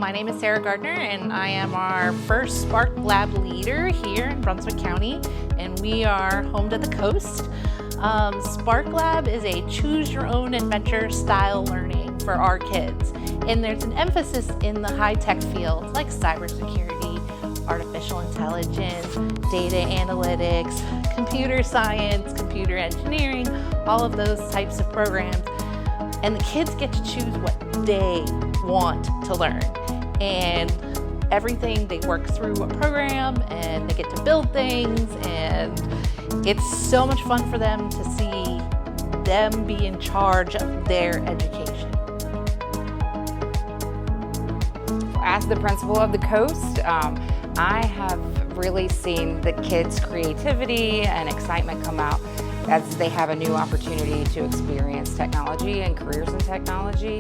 My name is Sarah Gardner, and I am our first Spark Lab leader here in Brunswick County, and we are home to the coast. Spark Lab is a choose-your-own-adventure style learning for our kids, and there's an emphasis in the high-tech fields like cybersecurity, artificial intelligence, data analytics, computer science, computer engineering, all of those types of programs. And the kids get to choose what they want to learn. And everything, they work through a program and they get to build things, and it's so much fun for them to see them be in charge of their education. As the principal of the coast, I have really seen the kids' creativity and excitement come out as they have a new opportunity to experience technology and careers in technology.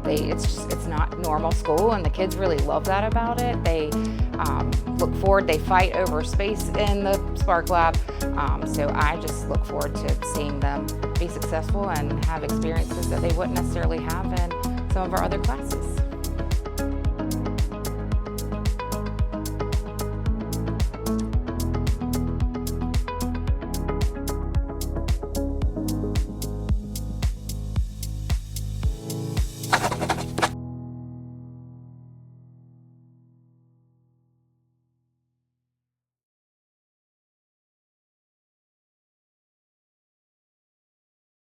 It's not normal school, and the kids really love that about it. They look forward, they fight over space in the Spark Lab, so I just look forward to seeing them be successful and have experiences that they wouldn't necessarily have in some of our other classes.